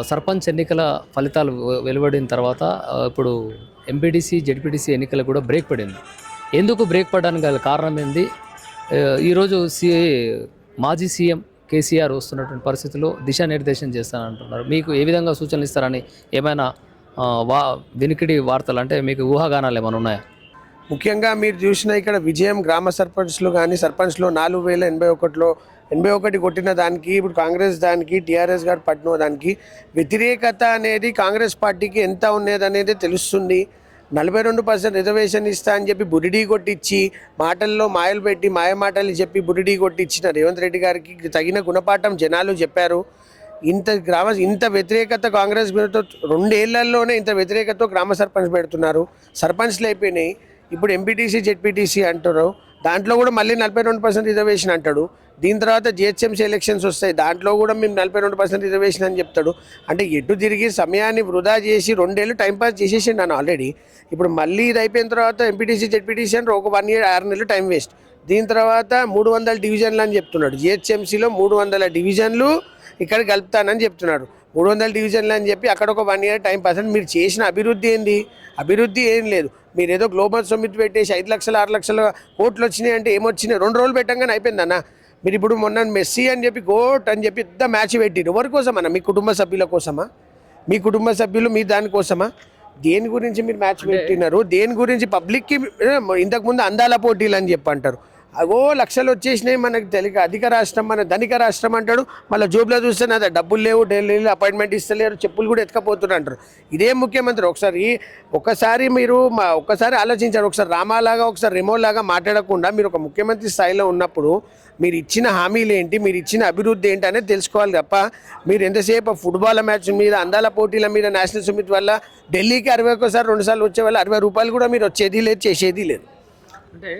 సర్పంచ్ ఎన్నికల ఫలితాలు వెలువడిన తర్వాత ఇప్పుడు ఎంపీటీసీ జెడ్పీటీసీ ఎన్నికలకు కూడా బ్రేక్ పడింది. ఎందుకు బ్రేక్ పడడానికి గల కారణం ఏంది? ఈరోజు మాజీ సీఎం కేసీఆర్ వస్తున్నటువంటి పరిస్థితుల్లో దిశానిర్దేశం చేస్తానంటున్నారు. మీకు ఏ విధంగా సూచనలు ఇస్తారని ఏమైనా వినికిడి వార్తలు అంటే మీకు ఊహాగానాలు ఏమైనా ఉన్నాయా? ముఖ్యంగా మీరు చూసిన ఇక్కడ విజయం గ్రామ సర్పంచ్లు కానీ సర్పంచ్లో 4081లో 81 కొట్టిన దానికి ఇప్పుడు కాంగ్రెస్ దానికి టీఆర్ఎస్ గారు పట్టిన దానికి వ్యతిరేకత అనేది కాంగ్రెస్ పార్టీకి ఎంత ఉన్నది అనేది తెలుస్తుంది. 42% రిజర్వేషన్ ఇస్తా అని చెప్పి బురిడీ కొట్టించి మాటల్లో మాయలు పెట్టి మాయమాటలు చెప్పి బురిడీ కొట్టించిన రేవంత్ రెడ్డి గారికి తగిన గుణపాఠం జనాలు చెప్పారు. ఇంత వ్యతిరేకత కాంగ్రెస్ 2 ఏళ్లలోనే ఇంత వ్యతిరేకతతో గ్రామ సర్పంచ్ పెడుతున్నారు. సర్పంచ్లు అయిపోయినాయి. ఇప్పుడు ఎంపీటీసీ జెడ్పీటీసీ అంటారు. దాంట్లో కూడా మళ్ళీ 42% రిజర్వేషన్ అంటాడు. దీని తర్వాత జిహెచ్ఎంసీ ఎలక్షన్స్ వస్తాయి. దాంట్లో కూడా మేము 42% రిజర్వేషన్ అని చెప్తాడు. అంటే ఎటు తిరిగి సమయాన్ని వృధా చేసి 2 ఏళ్ళు టైంపాస్ చేసేసిండు నన్ను ఆల్రెడీ. ఇప్పుడు మళ్ళీ ఇది అయిపోయిన తర్వాత ఎంపీటీసీ జెడ్పీటీసీ అంటే ఒక 1 year 6 నెలలు టైం వేస్ట్. దీని తర్వాత 300 డివిజన్లు అని చెప్తున్నాడు. జిహెచ్ఎంసీలో 300 డివిజన్లు ఇక్కడ కలుపుతానని చెప్తున్నాడు. 300 డివిజన్లు అని చెప్పి అక్కడ ఒక 1 year టైం పాస్. అంటే మీరు చేసిన అభివృద్ధి ఏంది? అభివృద్ధి ఏం లేదు. మీరు ఏదో గ్లోబల్ సమ్మిట్ పెట్టేసి 5 లక్షల 6 లక్షల కోట్లు వచ్చినాయి అంటే ఏమొచ్చినాయి? 2 రోజులు పెట్టంగానే అయిపోయిందన్న. మీరు ఇప్పుడు మొన్న మెస్సీ అని చెప్పి గోట్ అని చెప్పి పెద్ద మ్యాచ్ పెట్టిరు. ఎవరి కోసమన్నా? మీ కుటుంబ సభ్యుల కోసమా? మీ కుటుంబ సభ్యులు మీ దానికోసమా? దేని గురించి మీరు మ్యాచ్ పెట్టినారు? దేని గురించి? పబ్లిక్కి ఇంతకుముందు అందాల పోటీలు అని చెప్పి అంటారు. అగో లక్షలు వచ్చేసినాయి. మనకి అధిక రాష్ట్రం, మన ధనిక రాష్ట్రం అంటాడు. మళ్ళీ జోబులో చూస్తే నా డబ్బులు లేవు, ఢిల్లీలో అపాయింట్మెంట్ ఇస్తలేరు, చెప్పులు కూడా ఎత్తుకపోతున్నారు అంటారు. ఇదే ముఖ్యమంత్రి. ఒకసారి మీరు ఒక్కసారి ఆలోచించారు. ఒకసారి రామాలాగా ఒకసారి రెమోలాగా మాట్లాడకుండా మీరు ఒక ముఖ్యమంత్రి స్థాయిలో ఉన్నప్పుడు మీరు ఇచ్చిన హామీలు ఏంటి, మీరు ఇచ్చిన అభివృద్ధి ఏంటి అనేది తెలుసుకోవాలి తప్ప మీరు ఎంతసేపు ఫుట్బాల్ మ్యాచ్ మీద, అందాల పోటీల మీద, నేషనల్ సమిట్ వల్ల ఢిల్లీకి 61 2 సార్లు వచ్చే వల్ల 60 రూపాయలు కూడా మీరు వచ్చేది లేదు, చేసేది లేదు. అంటే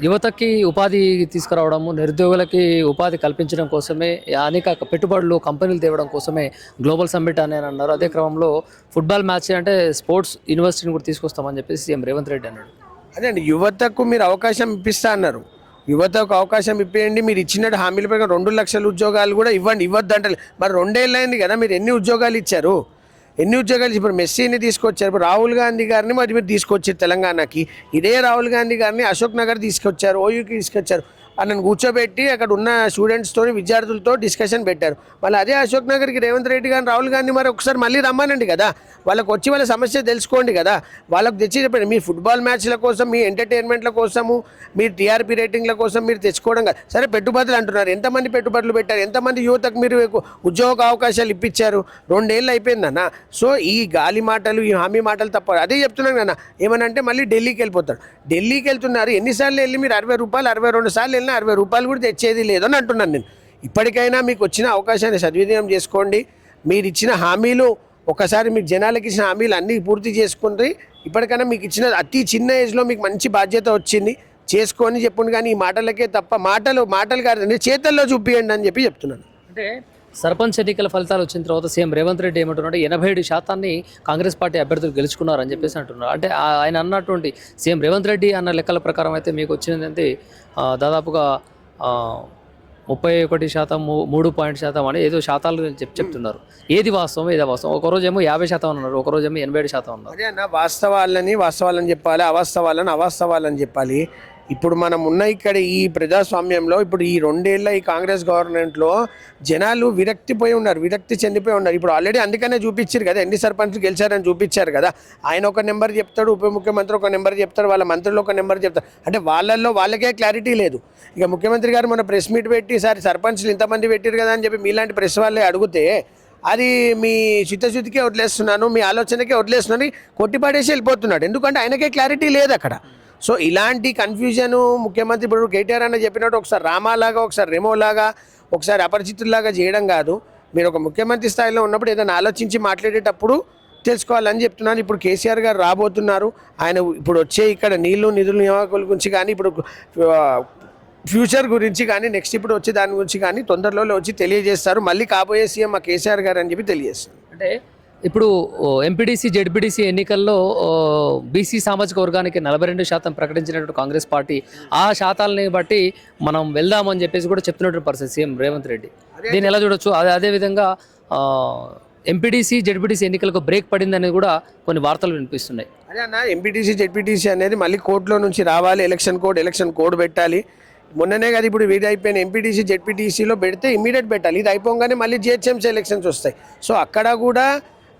యువతకి ఉపాధి తీసుకురావడము, నిరుద్యోగులకి ఉపాధి కల్పించడం కోసమే అనేక పెట్టుబడులు కంపెనీలు తేవడం కోసమే గ్లోబల్ సమ్మిట్ అని అన్నారు. అదే క్రమంలో ఫుట్బాల్ మ్యాచ్ అంటే స్పోర్ట్స్ యూనివర్సిటీని కూడా తీసుకొస్తామని చెప్పేసి సీఎం రేవంత్ రెడ్డి అన్నాడు. అదే అండి, యువతకు మీరు అవకాశం ఇప్పిస్తా అన్నారు. యువతకు అవకాశం ఇప్పియండి. మీరు ఇచ్చినట్టు హామీల ప్రకారం 2 లక్షల ఉద్యోగాలు కూడా ఇవ్వద్దు అంటారు. మరి 2 ఏళ్ళు అయింది కదా, మీరు ఎన్ని ఉద్యోగాలు ఇచ్చారు? ఇప్పుడు మెస్సీని తీసుకొచ్చారు. ఇప్పుడు రాహుల్ గాంధీ గారిని మరి మీరు తీసుకొచ్చారు తెలంగాణకి. ఇదే రాహుల్ గాంధీ గారిని అశోక్ నగర్ తీసుకొచ్చారు, ఓయూకి తీసుకొచ్చారు. నన్ను కూర్చోబెట్టి అక్కడ ఉన్న స్టూడెంట్స్తో, విద్యార్థులతో డిస్కషన్ పెట్టారు. మళ్ళీ అదే అశోక్ నగర్కి రేవంత్ రెడ్డి గారిని, రాహుల్ గాంధీ మరి ఒకసారి మళ్ళీ రమ్మనండి కదా. వాళ్ళకి వచ్చి వాళ్ళ సమస్య తెలుసుకోండి కదా. వాళ్ళకి తెచ్చి చెప్పండి. మీ ఫుట్బాల్ మ్యాచ్ల కోసం, మీ ఎంటర్టైన్మెంట్ల కోసము, మీరు టీఆర్పీ రేటింగ్ల కోసం మీరు తెచ్చుకోవడం కదా. సరే, పెట్టుబడులు అంటున్నారు. ఎంతమంది పెట్టుబడులు పెట్టారు? ఎంతమంది యువతకు మీరు ఉద్యోగ అవకాశాలు ఇప్పించారు? 2 ఏళ్ళు అయిపోయిందన్న. సో ఈ గాలి మాటలు, ఈ హామీ మాటలు తప్ప. అదే చెప్తున్నాను కదా. ఏమనంటే మళ్ళీ ఢిల్లీకి వెళ్ళిపోతారు. ఢిల్లీకి వెళ్తున్నారు. ఎన్నిసార్లు వెళ్ళి మీరు 60 రూపాయలు 62 సార్లు వెళ్ళినా 60 రూపాయలు కూడా తెచ్చేది లేదని అంటున్నాను నేను. ఇప్పటికైనా మీకు వచ్చిన అవకాశాన్ని సద్వినియోగం చేసుకోండి. మీరు ఇచ్చిన హామీలు ఒకసారి మీకు జనాలకు ఇచ్చిన హామీలు అన్నీ పూర్తి చేసుకుంటే ఇప్పటికైనా మీకు ఇచ్చిన అతి చిన్న ఏజ్లో మీకు మంచి బాధ్యత వచ్చింది, చేసుకొని చెప్పండి. కానీ ఈ మాటలకే తప్ప మాటలు కాదండి, చేతల్లో చూపియండి అని చెప్పి చెప్తున్నాను. అంటే సర్పంచ్ ఎన్నికల ఫలితాలు వచ్చిన తర్వాత సీఎం రేవంత్ రెడ్డి ఏమంటున్నాడు? 87% కాంగ్రెస్ పార్టీ అభ్యర్థులు గెలుచుకున్నారని చెప్పేసి అంటున్నారు. అంటే ఆయన అన్నటువంటి సీఎం రేవంత్ రెడ్డి అన్న లెక్కల ప్రకారం అయితే మీకు వచ్చిందంటే దాదాపుగా 31%, 3% అని ఏదో శాతాలు చెప్తున్నారు. ఏది వాస్తవం, ఏదో వాస్తవం? ఒకరోజేమో 50% అన్నారు, ఒకరోజేమో 87% అన్నారు. అదే అన్న, వాస్తవాలని చెప్పాలి, అవాస్తవాలని చెప్పాలి. ఇప్పుడు మనం ఉన్న ఇక్కడ ఈ ప్రజాస్వామ్యంలో ఇప్పుడు ఈ 2 ఏళ్ళ ఈ కాంగ్రెస్ గవర్నమెంట్లో జనాలు విరక్తి చెందిపోయి ఉన్నారు. ఇప్పుడు ఆల్రెడీ అందుకనే చూపించారు కదా, ఎన్ని సర్పంచ్లు గెలిచారని చూపించారు కదా. ఆయన ఒక నెంబర్ చెప్తాడు, ఉప ముఖ్యమంత్రి ఒక నెంబర్ చెప్తారు, వాళ్ళ మంత్రులు ఒక నెంబర్ చెప్తారు. అంటే వాళ్ళకే క్లారిటీ లేదు. ఇక ముఖ్యమంత్రి గారు మన ప్రెస్ మీట్ పెట్టి సార్ సర్పంచ్లు ఇంతమంది పెట్టారు కదా అని చెప్పి మీలాంటి ప్రెస్ వాళ్ళే అడిగితే అది మీ చిత్తశుద్ధికే వదిలేస్తున్నాను, మీ ఆలోచనకే వదిలేస్తున్నాను కొట్టిపడేసి వెళ్ళిపోతున్నాడు. ఎందుకంటే ఆయనకే క్లారిటీ లేదు అక్కడ. సో ఇలాంటి కన్ఫ్యూజను ముఖ్యమంత్రి ఇప్పుడు కేటీఆర్ అన్న చెప్పినట్టు ఒకసారి రామాలాగా, ఒకసారి రెమోలాగా, ఒకసారి అపరిచితుల్లాగా చేయడం కాదు. మీరు ఒక ముఖ్యమంత్రి స్థాయిలో ఉన్నప్పుడు ఏదైనా ఆలోచించి మాట్లాడేటప్పుడు తెలుసుకోవాలని చెప్తున్నాను. ఇప్పుడు కేసీఆర్ గారు రాబోతున్నారు. ఆయన ఇప్పుడు వచ్చే ఇక్కడ నిధుల నియామకుల గురించి కానీ, ఇప్పుడు ఫ్యూచర్ గురించి కానీ, నెక్స్ట్ ఇప్పుడు వచ్చే దాని గురించి కానీ తొందరలో వచ్చి తెలియజేస్తారు. మళ్ళీ కాబోయే సీఎం మా కేసీఆర్ గారు అని చెప్పి తెలియజేస్తారు. అంటే ఇప్పుడు ఎంపీటీసీ జెడ్పీటీసీ ఎన్నికల్లో బీసీ సామాజిక వర్గానికి 42% ప్రకటించినటువంటి కాంగ్రెస్ పార్టీ ఆ శాతాలని బట్టి మనం వెళ్దామని చెప్పేసి కూడా చెప్తున్నటువంటి పరిస్థితి సీఎం రేవంత్ రెడ్డి. దీన్ని ఎలా చూడొచ్చు? అదేవిధంగా ఎంపీటీసీ జెడ్పీటీసీ ఎన్నికలకు బ్రేక్ పడిందని కూడా కొన్ని వార్తలు వినిపిస్తున్నాయి. అదే అన్న, ఎంపీటీసీ జెడ్పీటీసీ అనేది మళ్ళీ కోర్టులో నుంచి రావాలి, ఎలక్షన్ కోడ్ పెట్టాలి. మొన్ననే కదా ఇప్పుడు వీడి అయిపోయిన ఎంపీటీసీ జెడ్పీటీసీలో పెడితే ఇమీడియట్ పెట్టాలి. ఇది అయిపోగానే మళ్ళీ జిహెచ్ఎంసీ ఎలక్షన్స్ వస్తాయి. సో అక్కడ కూడా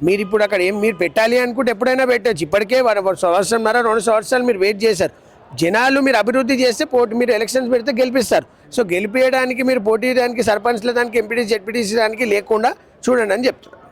మీరు ఇప్పుడు అక్కడ మీరు పెట్టాలి అనుకుంటే ఎప్పుడైనా పెట్టచ్చు. ఇప్పటికే 2 సంవత్సరాలు మీరు వెయిట్ చేశారు. జనాలు మీరు అభివృద్ధి చేస్తే మీరు ఎలక్షన్స్ పెడితే గెలిపిస్తారు. సో గెలిపేయడానికి మీరు పోటీ దానికి సర్పంచ్ల దానికి ఎంపీటీసీ జెడ్పీటీసీ దానికి లేకుండా చూడండి అని చెప్తున్నారు.